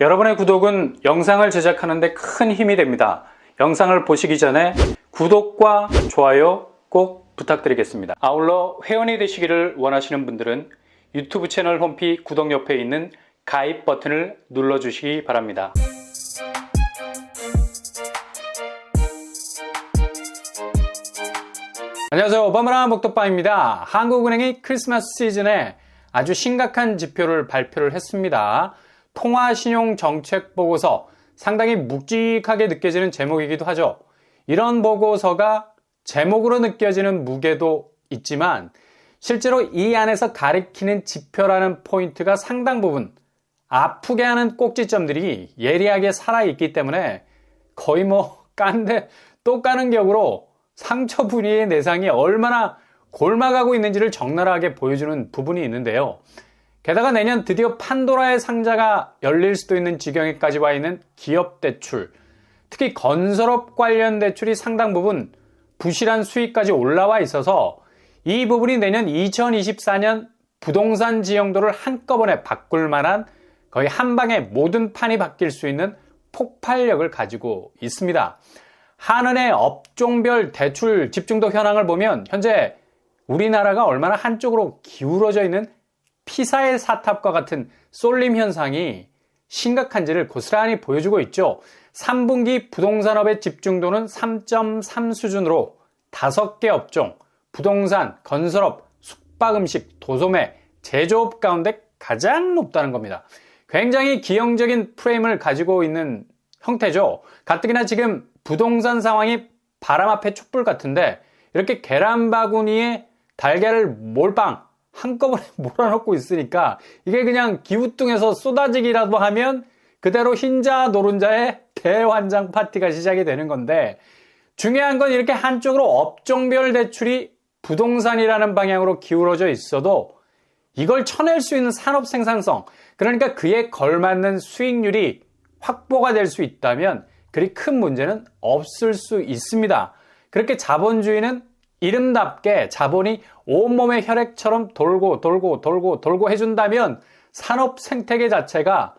여러분의 구독은 영상을 제작하는 데 큰 힘이 됩니다. 영상을 보시기 전에 구독과 좋아요 꼭 부탁드리겠습니다. 아울러 회원이 되시기를 원하시는 분들은 유튜브 채널 홈피 구독 옆에 있는 가입 버튼을 눌러주시기 바랍니다. 안녕하세요. 오바마라 목덕방입니다. 한국은행이 크리스마스 시즌에 아주 심각한 지표를 발표를 했습니다. 통화신용정책보고서, 상당히 묵직하게 느껴지는 제목이기도 하죠. 이런 보고서가 제목으로 느껴지는 무게도 있지만 실제로 이 안에서 가리키는 지표라는 포인트가 상당 부분 아프게 하는 꼭지점들이 예리하게 살아있기 때문에 거의 깐데 또 까는 격으로 상처 부위의 내상이 얼마나 골마가고 있는지를 적나라하게 보여주는 부분이 있는데요. 게다가 내년 드디어 판도라의 상자가 열릴 수도 있는 지경에까지 와 있는 기업 대출, 특히 건설업 관련 대출이 상당 부분 부실한 수익까지 올라와 있어서 이 부분이 내년 2024년 부동산 지형도를 한꺼번에 바꿀 만한 거의 한 방에 모든 판이 바뀔 수 있는 폭발력을 가지고 있습니다. 한은의 업종별 대출 집중도 현황을 보면 현재 우리나라가 얼마나 한쪽으로 기울어져 있는 피사의 사탑과 같은 쏠림 현상이 심각한지를 고스란히 보여주고 있죠. 3분기 부동산업의 집중도는 3.3 수준으로 5개 업종, 부동산, 건설업, 숙박음식, 도소매, 제조업 가운데 가장 높다는 겁니다. 굉장히 기형적인 프레임을 가지고 있는 형태죠. 가뜩이나 지금 부동산 상황이 바람 앞에 촛불 같은데 이렇게 계란 바구니에 달걀을 몰빵 한꺼번에 몰아넣고 있으니까 이게 그냥 기우뚱해서 쏟아지기라도 하면 그대로 흰자 노른자의 대환장 파티가 시작이 되는 건데, 중요한 건 이렇게 한쪽으로 업종별 대출이 부동산이라는 방향으로 기울어져 있어도 이걸 쳐낼 수 있는 산업 생산성, 그러니까 그에 걸맞는 수익률이 확보가 될 수 있다면 그리 큰 문제는 없을 수 있습니다. 그렇게 자본주의는 이름답게 자본이 온몸의 혈액처럼 돌고 해준다면 산업 생태계 자체가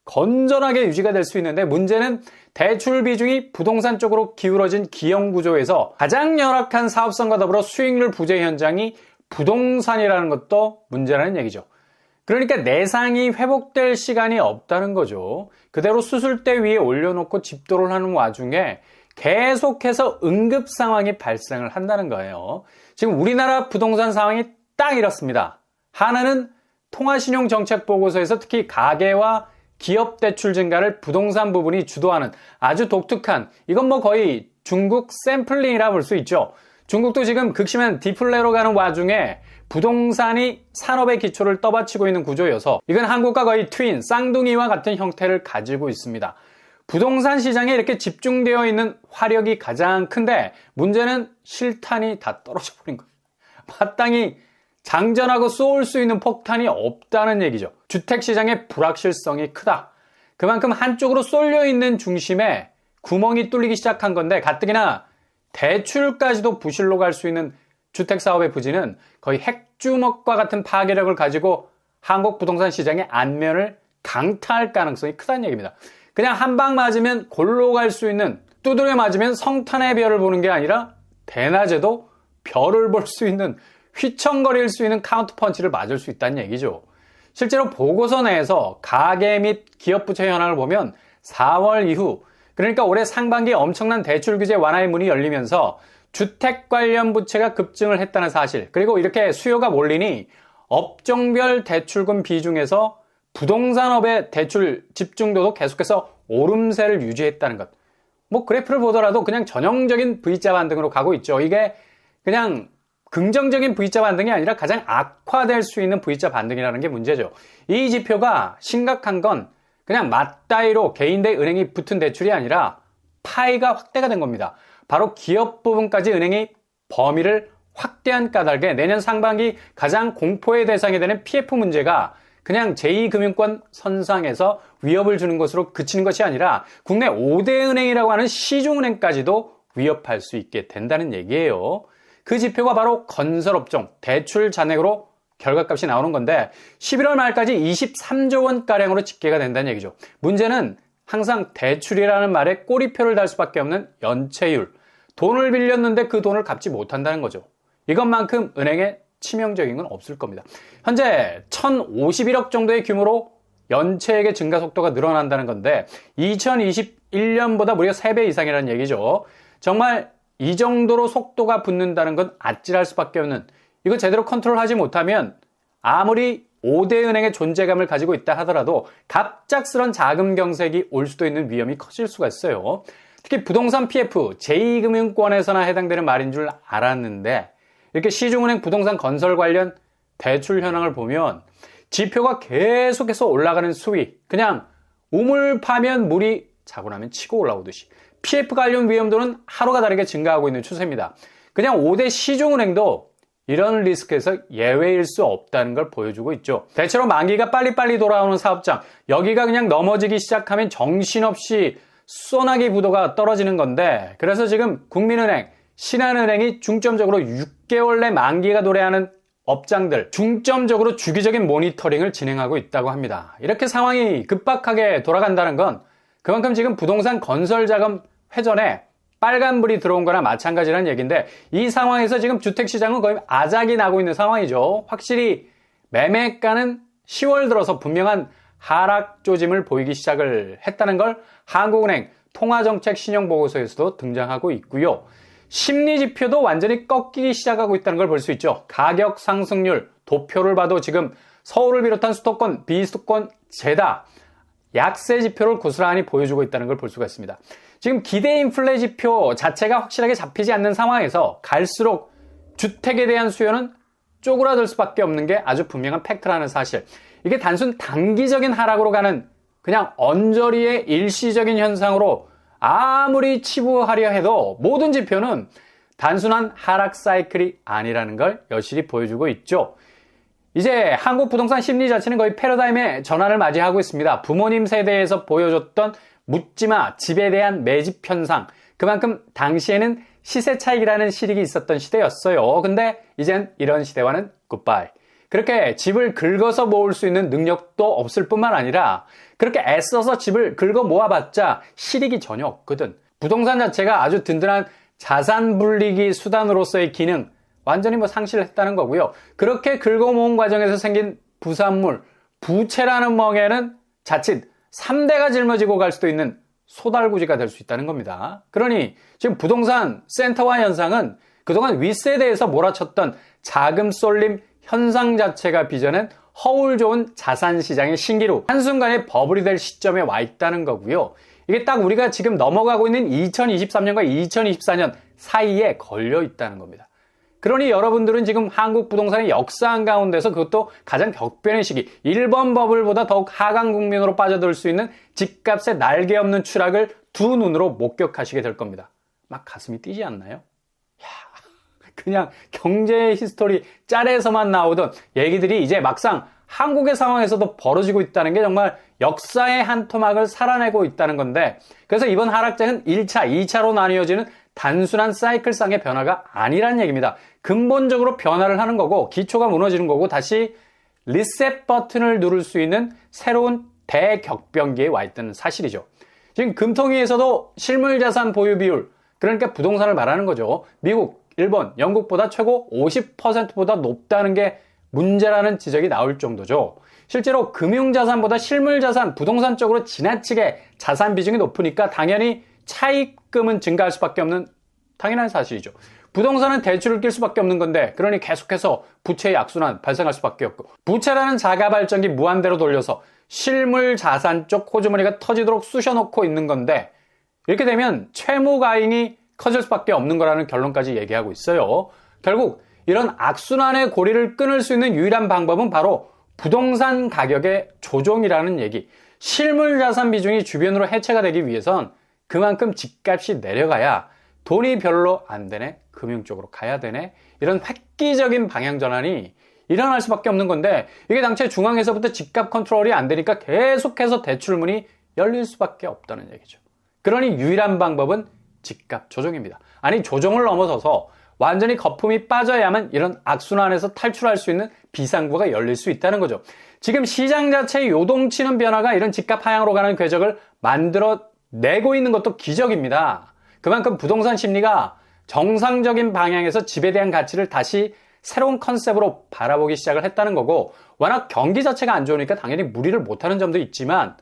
건전하게 유지가 될 수 있는데, 문제는 대출 비중이 부동산 쪽으로 기울어진 기형 구조에서 가장 열악한 사업성과 더불어 수익률 부재 현장이 부동산이라는 것도 문제라는 얘기죠. 그러니까 내상이 회복될 시간이 없다는 거죠. 그대로 수술대 위에 올려놓고 집도를 하는 와중에 계속해서 응급 상황이 발생을 한다는 거예요. 지금 우리나라 부동산 상황이 딱 이렇습니다. 하나는 통화신용정책보고서에서 특히 가계와 기업 대출 증가를 부동산 부분이 주도하는 아주 독특한, 이건 거의 중국 샘플링이라 볼 수 있죠. 중국도 지금 극심한 디플레로 가는 와중에 부동산이 산업의 기초를 떠받치고 있는 구조여서 이건 한국과 거의 트윈, 쌍둥이와 같은 형태를 가지고 있습니다. 부동산 시장에 이렇게 집중되어 있는 화력이 가장 큰데 문제는 실탄이 다 떨어져 버린 거예요. 마땅히 장전하고 쏠 수 있는 폭탄이 없다는 얘기죠. 주택시장의 불확실성이 크다. 그만큼 한쪽으로 쏠려 있는 중심에 구멍이 뚫리기 시작한 건데, 가뜩이나 대출까지도 부실로 갈 수 있는 주택사업의 부진은 거의 핵주먹과 같은 파괴력을 가지고 한국 부동산 시장의 안면을 강타할 가능성이 크다는 얘기입니다. 그냥 한 방 맞으면 골로 갈 수 있는, 두드려 맞으면 성탄의 별을 보는 게 아니라 대낮에도 별을 볼 수 있는, 휘청거릴 수 있는 카운트 펀치를 맞을 수 있다는 얘기죠. 실제로 보고서 내에서 가계 및 기업 부채 현황을 보면 4월 이후, 그러니까 올해 상반기에 엄청난 대출 규제 완화의 문이 열리면서 주택 관련 부채가 급증을 했다는 사실, 그리고 이렇게 수요가 몰리니 업종별 대출금 비중에서 부동산업의 대출 집중도도 계속해서 오름세를 유지했다는 것. 그래프를 보더라도 그냥 전형적인 V자 반등으로 가고 있죠. 이게 그냥 긍정적인 V자 반등이 아니라 가장 악화될 수 있는 V자 반등이라는 게 문제죠. 이 지표가 심각한 건 그냥 맞다이로 개인 대 은행이 붙은 대출이 아니라 파이가 확대가 된 겁니다. 바로 기업 부분까지 은행이 범위를 확대한 까닭에 내년 상반기 가장 공포의 대상이 되는 PF 문제가 그냥 제2금융권 선상에서 위협을 주는 것으로 그치는 것이 아니라 국내 5대 은행이라고 하는 시중은행까지도 위협할 수 있게 된다는 얘기예요. 그 지표가 바로 건설업종 대출 잔액으로 결과값이 나오는 건데 11월 말까지 23조 원가량으로 집계가 된다는 얘기죠. 문제는 항상 대출이라는 말에 꼬리표를 달 수밖에 없는 연체율. 돈을 빌렸는데 그 돈을 갚지 못한다는 거죠. 이것만큼 은행에 치명적인 건 없을 겁니다. 현재 1,051억 정도의 규모로 연체액의 증가 속도가 늘어난다는 건데 2021년보다 무려 3배 이상이라는 얘기죠. 정말 이 정도로 속도가 붙는다는 건 아찔할 수밖에 없는, 이거 제대로 컨트롤하지 못하면 아무리 5대 은행의 존재감을 가지고 있다 하더라도 갑작스런 자금 경색이 올 수도 있는 위험이 커질 수가 있어요. 특히 부동산 PF, 제2금융권에서나 해당되는 말인 줄 알았는데 이렇게 시중은행 부동산 건설 관련 대출 현황을 보면 지표가 계속해서 올라가는 수위, 그냥 우물 파면 물이 자고 나면 치고 올라오듯이 PF 관련 위험도는 하루가 다르게 증가하고 있는 추세입니다. 그냥 5대 시중은행도 이런 리스크에서 예외일 수 없다는 걸 보여주고 있죠. 대체로 만기가 빨리빨리 돌아오는 사업장, 여기가 그냥 넘어지기 시작하면 정신없이 소나기 부도가 떨어지는 건데, 그래서 지금 국민은행, 신한은행이 중점적으로 6개월 내 만기가 도래하는 업장들 중점적으로 주기적인 모니터링을 진행하고 있다고 합니다. 이렇게 상황이 급박하게 돌아간다는 건 그만큼 지금 부동산 건설 자금 회전에 빨간불이 들어온 거나 마찬가지라는 얘기인데, 이 상황에서 지금 주택시장은 거의 아작이 나고 있는 상황이죠. 확실히 매매가는 10월 들어서 분명한 하락 조짐을 보이기 시작을 했다는 걸 한국은행 통화정책 신용보고서에서도 등장하고 있고요. 심리지표도 완전히 꺾이기 시작하고 있다는 걸 볼 수 있죠. 가격 상승률, 도표를 봐도 지금 서울을 비롯한 수도권, 비수도권 죄다 약세 지표를 고스란히 보여주고 있다는 걸 볼 수가 있습니다. 지금 기대 인플레 지표 자체가 확실하게 잡히지 않는 상황에서 갈수록 주택에 대한 수요는 쪼그라들 수밖에 없는 게 아주 분명한 팩트라는 사실. 이게 단순 단기적인 하락으로 가는 그냥 언저리의 일시적인 현상으로 아무리 치부하려 해도 모든 지표는 단순한 하락 사이클이 아니라는 걸 여실히 보여주고 있죠. 이제 한국 부동산 심리 자체는 거의 패러다임의 전환을 맞이하고 있습니다. 부모님 세대에서 보여줬던 묻지마 집에 대한 매집 현상, 그만큼 당시에는 시세 차익이라는 실익이 있었던 시대였어요. 근데 이젠 이런 시대와는 굿바이. 그렇게 집을 긁어서 모을 수 있는 능력도 없을 뿐만 아니라 그렇게 애써서 집을 긁어 모아봤자 실익이 전혀 없거든. 부동산 자체가 아주 든든한 자산 불리기 수단으로서의 기능 완전히 상실을 했다는 거고요. 그렇게 긁어 모은 과정에서 생긴 부산물, 부채라는 멍에는 자칫 3대가 짊어지고 갈 수도 있는 소달구지가 될 수 있다는 겁니다. 그러니 지금 부동산 센터화 현상은 그동안 윗세대에서 몰아쳤던 자금 쏠림 현상 자체가 빚어낸 허울 좋은 자산시장의 신기루, 한순간에 버블이 될 시점에 와 있다는 거고요. 이게 딱 우리가 지금 넘어가고 있는 2023년과 2024년 사이에 걸려 있다는 겁니다. 그러니 여러분들은 지금 한국 부동산의 역사한 가운데서 그것도 가장 격변의 시기, 1번 버블보다 더욱 하강 국면으로 빠져들 수 있는 집값의 날개 없는 추락을 두 눈으로 목격하시게 될 겁니다. 막 가슴이 뛰지 않나요? 그냥 경제 히스토리 짤에서만 나오던 얘기들이 이제 막상 한국의 상황에서도 벌어지고 있다는 게 정말 역사의 한 토막을 살아내고 있다는 건데, 그래서 이번 하락장은 1차, 2차로 나뉘어지는 단순한 사이클상의 변화가 아니란 얘기입니다. 근본적으로 변화를 하는 거고 기초가 무너지는 거고 다시 리셋 버튼을 누를 수 있는 새로운 대격변기에 와 있다는 사실이죠. 지금 금통위에서도 실물자산 보유 비율, 그러니까 부동산을 말하는 거죠. 미국, 일본, 영국보다 최고 50%보다 높다는 게 문제라는 지적이 나올 정도죠. 실제로 금융자산보다 실물자산, 부동산 쪽으로 지나치게 자산 비중이 높으니까 당연히 차입금은 증가할 수밖에 없는 당연한 사실이죠. 부동산은 대출을 낄 수밖에 없는 건데, 그러니 계속해서 부채의 악순환 발생할 수밖에 없고, 부채라는 자가발전기 무한대로 돌려서 실물자산 쪽 호주머니가 터지도록 쑤셔놓고 있는 건데, 이렇게 되면 채무가잉이 커질 수밖에 없는 거라는 결론까지 얘기하고 있어요. 결국 이런 악순환의 고리를 끊을 수 있는 유일한 방법은 바로 부동산 가격의 조정이라는 얘기. 실물자산 비중이 주변으로 해체가 되기 위해선 그만큼 집값이 내려가야 돈이 별로 안 되네, 금융 쪽으로 가야 되네, 이런 획기적인 방향 전환이 일어날 수밖에 없는 건데, 이게 당최 중앙에서부터 집값 컨트롤이 안 되니까 계속해서 대출문이 열릴 수밖에 없다는 얘기죠. 그러니 유일한 방법은 집값 조정입니다. 아니, 조정을 넘어서서 완전히 거품이 빠져야만 이런 악순환에서 탈출할 수 있는 비상구가 열릴 수 있다는 거죠. 지금 시장 자체의 요동치는 변화가 이런 집값 하향으로 가는 궤적을 만들어내고 있는 것도 기적입니다. 그만큼 부동산 심리가 정상적인 방향에서 집에 대한 가치를 다시 새로운 컨셉으로 바라보기 시작을 했다는 거고, 워낙 경기 자체가 안 좋으니까 당연히 무리를 못하는 점도 있지만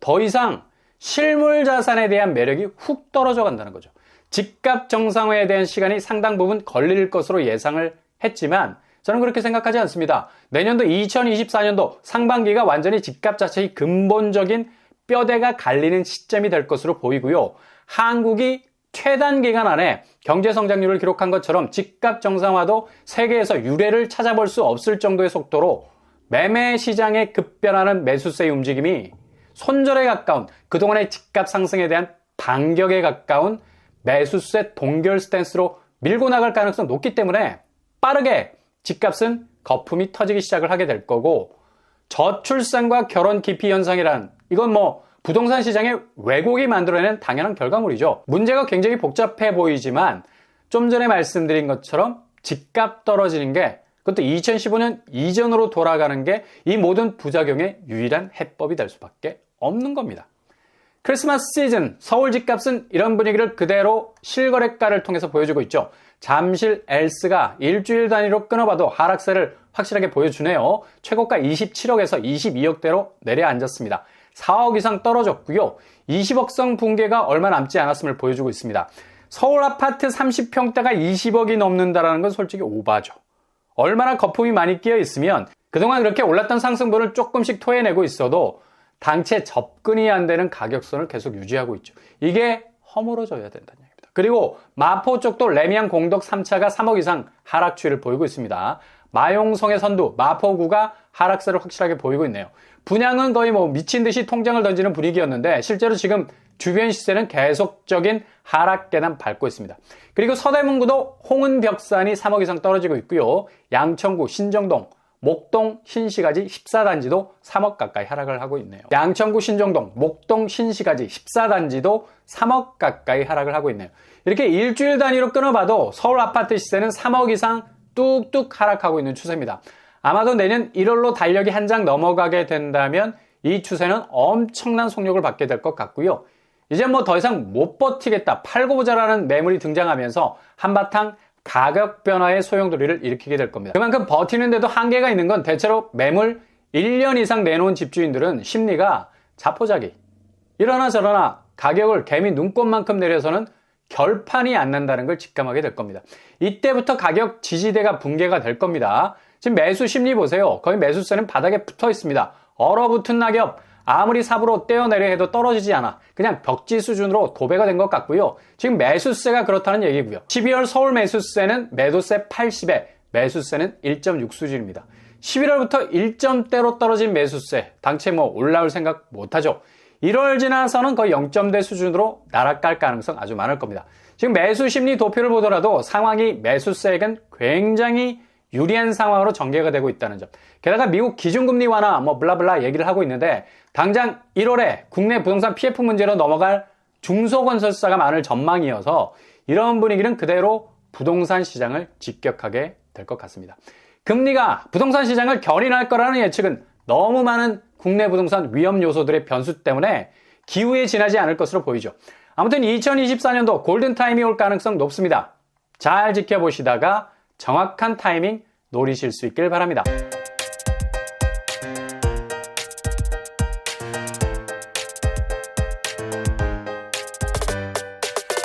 더 이상 실물 자산에 대한 매력이 훅 떨어져 간다는 거죠. 집값 정상화에 대한 시간이 상당 부분 걸릴 것으로 예상을 했지만 저는 그렇게 생각하지 않습니다. 내년도 2024년도 상반기가 완전히 집값 자체의 근본적인 뼈대가 갈리는 시점이 될 것으로 보이고요. 한국이 최단기간 안에 경제 성장률을 기록한 것처럼 집값 정상화도 세계에서 유례를 찾아볼 수 없을 정도의 속도로 매매 시장에 급변하는 매수세의 움직임이 손절에 가까운, 그동안의 집값 상승에 대한 반격에 가까운 매수세 동결 스탠스로 밀고 나갈 가능성이 높기 때문에 빠르게 집값은 거품이 터지기 시작을 하게 될 거고, 저출산과 결혼 기피 현상이란, 이건 뭐 부동산 시장의 왜곡이 만들어내는 당연한 결과물이죠. 문제가 굉장히 복잡해 보이지만 좀 전에 말씀드린 것처럼 집값 떨어지는 게, 그것도 2015년 이전으로 돌아가는 게 이 모든 부작용의 유일한 해법이 될 수밖에 없는 겁니다. 크리스마스 시즌 서울 집값은 이런 분위기를 그대로 실거래가를 통해서 보여주고 있죠. 잠실 엘스가 일주일 단위로 끊어봐도 하락세를 확실하게 보여주네요. 최고가 27억에서 22억대로 내려앉았습니다. 4억 이상 떨어졌고요. 20억선 붕괴가 얼마 남지 않았음을 보여주고 있습니다. 서울 아파트 30평대가 20억이 넘는다는 건 솔직히 오바죠. 얼마나 거품이 많이 끼어 있으면 그동안 그렇게 올랐던 상승분을 조금씩 토해내고 있어도 당체 접근이 안 되는 가격선을 계속 유지하고 있죠. 이게 허물어져야 된다는 얘기입니다. 그리고 마포 쪽도 레미안 공덕 3차가 3억 이상 하락 추이를 보이고 있습니다. 마용성의 선두, 마포구가 하락세를 확실하게 보이고 있네요. 분양은 거의 뭐 미친 듯이 통장을 던지는 분위기였는데 실제로 지금 주변 시세는 계속적인 하락 계단 밟고 있습니다. 그리고 서대문구도 홍은벽산이 3억 이상 떨어지고 있고요. 양천구, 신정동, 목동, 신시가지 14단지도 3억 가까이 하락을 하고 있네요. 양천구, 신정동, 목동, 신시가지 14단지도 3억 가까이 하락을 하고 있네요. 이렇게 일주일 단위로 끊어봐도 서울 아파트 시세는 3억 이상 뚝뚝 하락하고 있는 추세입니다. 아마도 내년 1월로 달력이 한 장 넘어가게 된다면 이 추세는 엄청난 속력을 받게 될 것 같고요. 이제 뭐 더 이상 못 버티겠다, 팔고 보자라는 매물이 등장하면서 한바탕 가격 변화의 소용돌이를 일으키게 될 겁니다. 그만큼 버티는데도 한계가 있는 건 대체로 매물 1년 이상 내놓은 집주인들은 심리가 자포자기, 이러나 저러나 가격을 개미 눈꽃만큼 내려서는 결판이 안 난다는 걸 직감하게 될 겁니다. 이때부터 가격 지지대가 붕괴가 될 겁니다. 지금 매수 심리 보세요. 거의 매수세는 바닥에 붙어 있습니다. 얼어붙은 낙엽, 아무리 삽으로 떼어내려 해도 떨어지지 않아. 그냥 벽지 수준으로 도배가 된 것 같고요. 지금 매수세가 그렇다는 얘기고요. 12월 서울 매수세는 매도세 80에 매수세는 1.6 수준입니다. 11월부터 1점대로 떨어진 매수세, 당최 뭐 올라올 생각 못하죠. 1월 지나서는 거의 0점대 수준으로 날아갈 가능성 아주 많을 겁니다. 지금 매수 심리 도표를 보더라도 상황이 매수세에겐 굉장히 유리한 상황으로 전개가 되고 있다는 점. 게다가 미국 기준금리 완화 뭐 블라블라 얘기를 하고 있는데 당장 1월에 국내 부동산 PF 문제로 넘어갈 중소건설사가 많을 전망이어서 이런 분위기는 그대로 부동산 시장을 직격하게 될 것 같습니다. 금리가 부동산 시장을 견인할 거라는 예측은 너무 많은 국내 부동산 위험 요소들의 변수 때문에 기후에 지나지 않을 것으로 보이죠. 아무튼 2024년도 골든타임이 올 가능성 높습니다. 잘 지켜보시다가 정확한 타이밍 노리실 수 있길 바랍니다.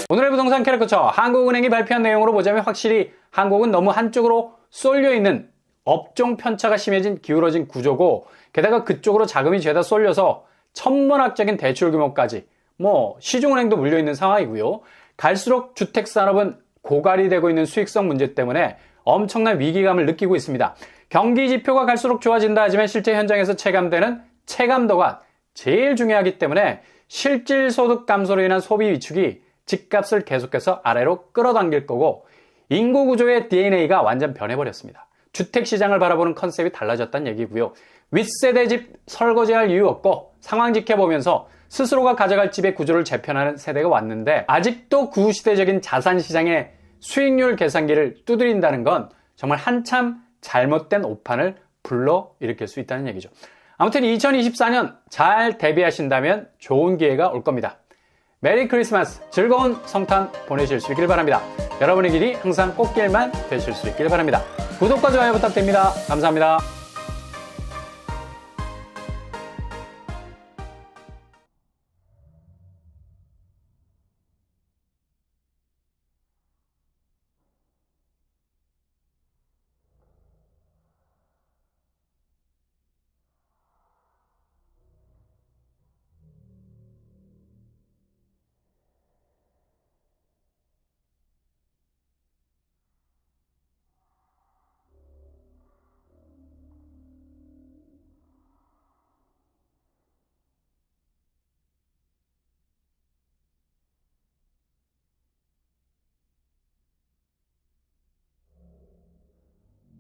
오늘의 부동산 캐릭터처 한국은행이 발표한 내용으로 보자면 확실히 한국은 너무 한쪽으로 쏠려있는 업종 편차가 심해진 기울어진 구조고, 게다가 그쪽으로 자금이 죄다 쏠려서 천문학적인 대출 규모까지 뭐 시중은행도 물려있는 상황이고요. 갈수록 주택산업은 고갈이 되고 있는 수익성 문제 때문에 엄청난 위기감을 느끼고 있습니다. 경기 지표가 갈수록 좋아진다 하지만 실제 현장에서 체감되는 체감도가 제일 중요하기 때문에 실질 소득 감소로 인한 소비 위축이 집값을 계속해서 아래로 끌어당길 거고, 인구 구조의 DNA가 완전 변해버렸습니다. 주택시장을 바라보는 컨셉이 달라졌다는 얘기고요. 윗세대 집 설거지할 이유 없고 상황 지켜보면서 스스로가 가져갈 집의 구조를 재편하는 세대가 왔는데 아직도 구시대적인 자산시장에 수익률 계산기를 두드린다는 건 정말 한참 잘못된 오판을 불러일으킬 수 있다는 얘기죠. 아무튼 2024년 잘 대비하신다면 좋은 기회가 올 겁니다. 메리 크리스마스, 즐거운 성탄 보내실 수 있길 바랍니다. 여러분의 길이 항상 꽃길만 되실 수 있길 바랍니다. 구독과 좋아요 부탁드립니다. 감사합니다.